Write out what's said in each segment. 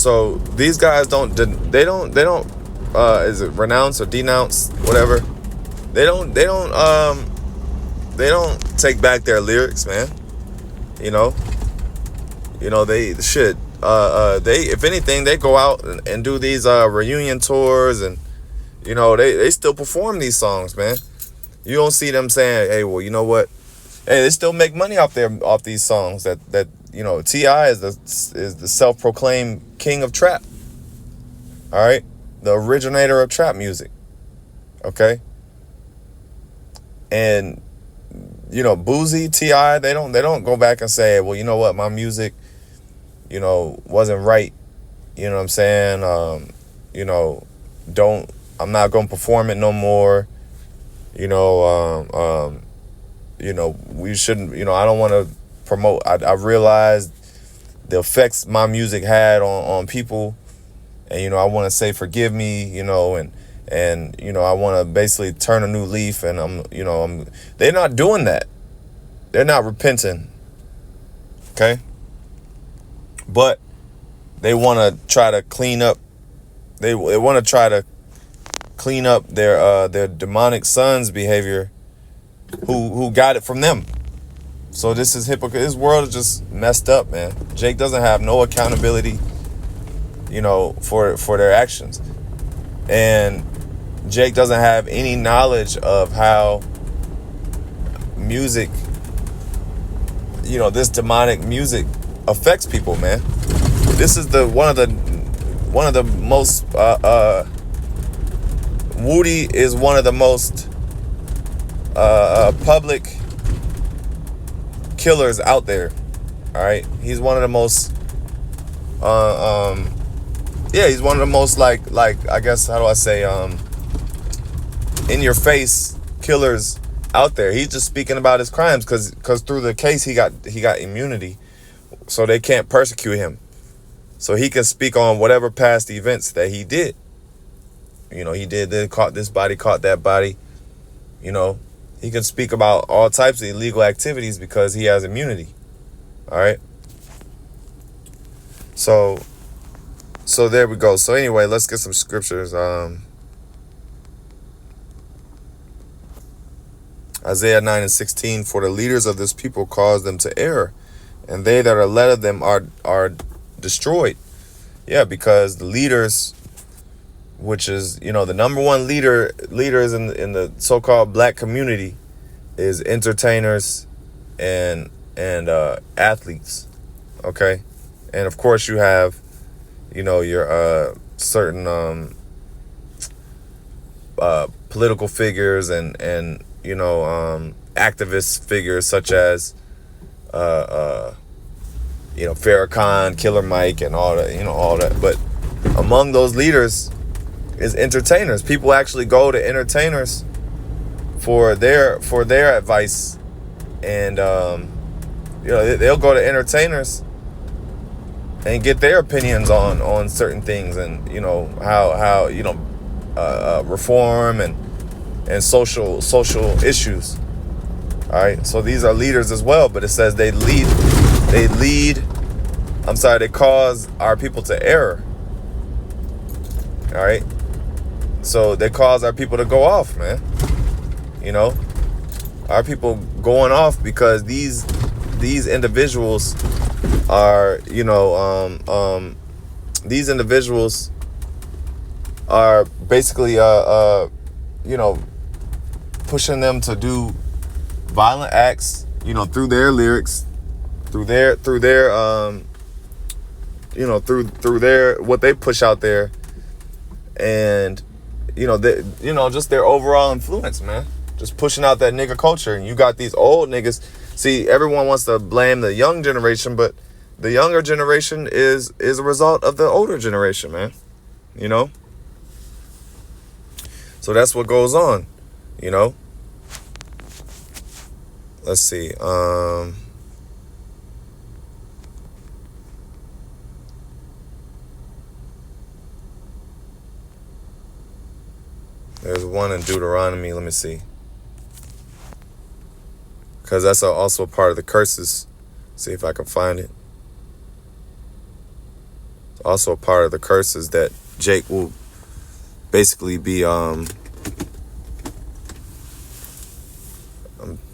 So these guys they don't is it renounce or denounce, whatever. They don't take back their lyrics, man. You know, they shit. They, if anything, they go out and do these reunion tours, and they still perform these songs, man. You don't see them saying, "Hey, well, you know what? Hey, they still make money off these songs." That T.I. is the self-proclaimed king of trap. All right, the originator of trap music. Okay, and Boozy, T.I., they don't go back and say, well, you know what, my music, wasn't right. You know what I'm saying? I'm not gonna perform it no more. We shouldn't. I don't want to promote. I realized the effects my music had on people, and I want to say forgive me. And I want to basically turn a new leaf, and they're not doing that. They're not repenting. Okay? But they want to try to clean up. They want to try to clean up their demonic son's behavior, who got it from them. So this is hypocrite. This world is just messed up, man. Jake doesn't have no accountability, for their actions. And Jake doesn't have any knowledge of how music, this demonic music affects people, man. This is one of the most Woody is one of the most public killers out there. All right, he's one of the most he's one of the most like I guess, how do I say, in your face killers out there. He's just speaking about his crimes because through the case he got immunity, so they can't persecute him. So he can speak on whatever past events that he did. He did this, caught this body, caught that body. He can speak about all types of illegal activities because he has immunity. All right. So there we go. So anyway, let's get some scriptures. Isaiah 9:16, for the leaders of this people cause them to err, and they that are led of them are destroyed. Yeah, because the leaders, which is, the number one leaders in the so-called black community, is entertainers and athletes. Okay. And of course you have, your certain political figures and activist figures such as Farrakhan, Killer Mike, and all that. But among those leaders is entertainers. People actually go to entertainers for their advice, and they'll go to entertainers and get their opinions on certain things, and how reform and social issues. All right, so these are leaders as well, but it says they cause our people to err. All right, so they cause our people to go off, man. Our people going off because these individuals are, these individuals are basically pushing them to do violent acts, through their lyrics, through their what they push out there, and just their overall influence, man. Just pushing out that nigga culture. And you got these old niggas. See, everyone wants to blame the young generation, but the younger generation is a result of the older generation, man. So that's what goes on, Let's see. There's one in Deuteronomy. Let me see. Because that's also part of the curses. See if I can find it. Also, part of the curse is that Jake will basically be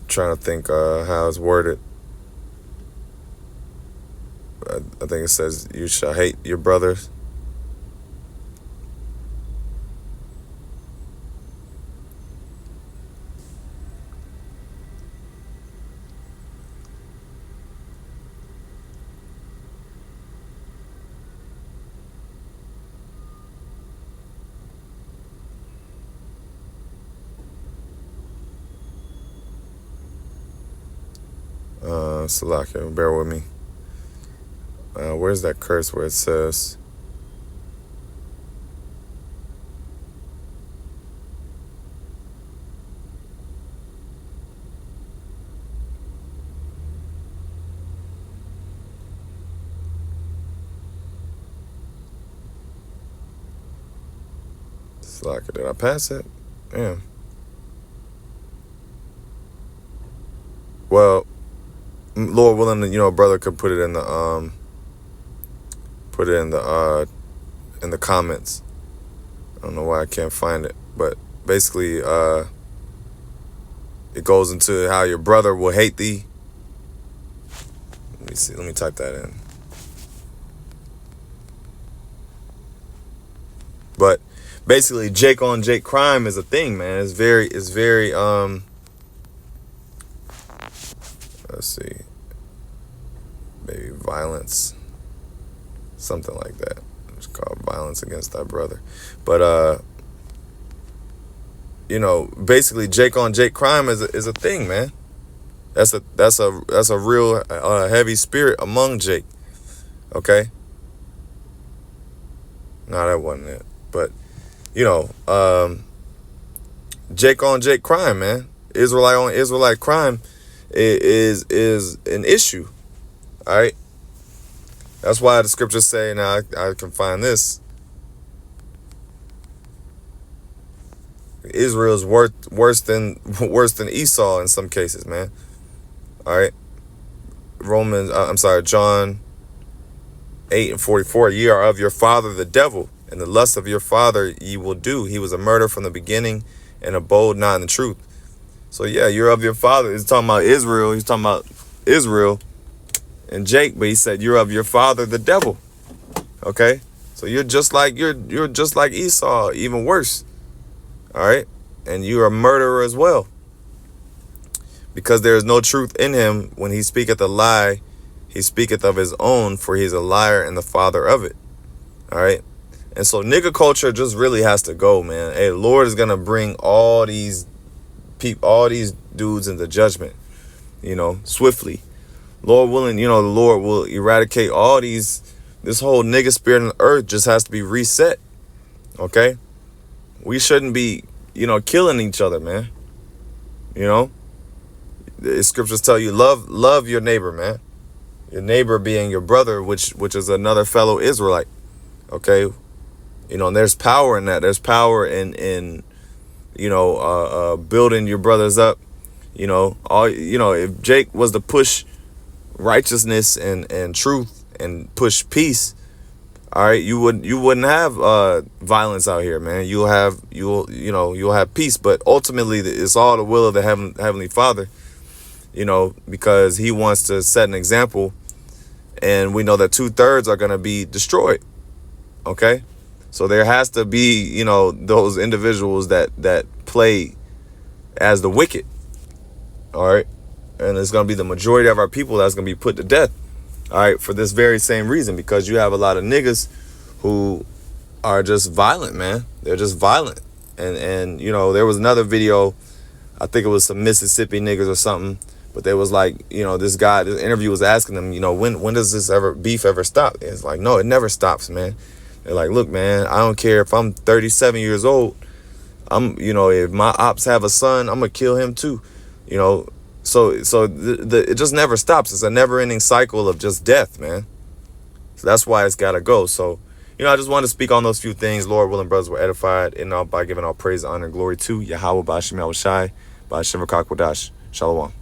trying to think how it's worded. I think it says you shall hate your brothers. Salaka, bear with me. Where's that curse where it says Salaka? Did I pass it? Damn. Well, Lord willing, a brother could put it in the in the comments. I don't know why I can't find it, but basically it goes into how your brother will hate thee. Let me see. Let me type that in. But basically, Jake on Jake crime is a thing, man. It's very let's see, maybe violence, something like that. It's called violence against thy brother. But basically Jake on Jake crime is a thing, man. That's a real heavy spirit among Jake. Okay. No, that wasn't it. But Jake on Jake crime, man. Israelite on Israelite crime is an issue. All right. That's why the scriptures say, now I can find this. Israel's worse than Esau in some cases, man. All right. John 8:44. Ye are of your father the devil, and the lust of your father ye will do. He was a murderer from the beginning, and abode not in the truth. So yeah, you're of your father. He's talking about Israel. He's talking about Israel and Jake, but he said you're of your father the devil. Okay, so you're just like Esau, even worse. All right, and you're a murderer as well, because there is no truth in him. When he speaketh a lie, he speaketh of his own, for he is a liar and the father of it. All right, and so nigga culture just really has to go, man. Hey, the Lord is gonna bring all these dudes into judgment, swiftly. Lord willing, the Lord will eradicate all these. This whole nigga spirit on the earth just has to be reset. Okay, we shouldn't be, killing each other, man. The scriptures tell you love your neighbor, man. Your neighbor being your brother, which is another fellow Israelite. Okay, and there's power in that. There's power in building your brothers up. If Jake was to push righteousness and truth and push peace, all right, you wouldn't have violence out here, man. You'll have peace. But ultimately, it's all the will of the Heavenly Father, because he wants to set an example, and we know that 2/3 are going to be destroyed. Okay, so there has to be, those individuals that play as the wicked. All right, and it's going to be the majority of our people that's going to be put to death. All right, for this very same reason, because you have a lot of niggas who are just violent, man. They're just violent. And there was another video, I think it was some Mississippi niggas or something, but they was like, this interview was asking them, when does this beef ever stop? And it's like, no, it never stops, man. They're like, look, man, I don't care if I'm 37 years old. If my ops have a son, I'm gonna kill him too. So it just never stops. It's a never-ending cycle of just death, man. So that's why it's got to go. So, I just wanted to speak on those few things. Lord willing, brothers were edified, and by giving all praise, honor, and glory to Yahawah, BAHASHAM, YAHAWASHI, BAHASHAM, Shalom.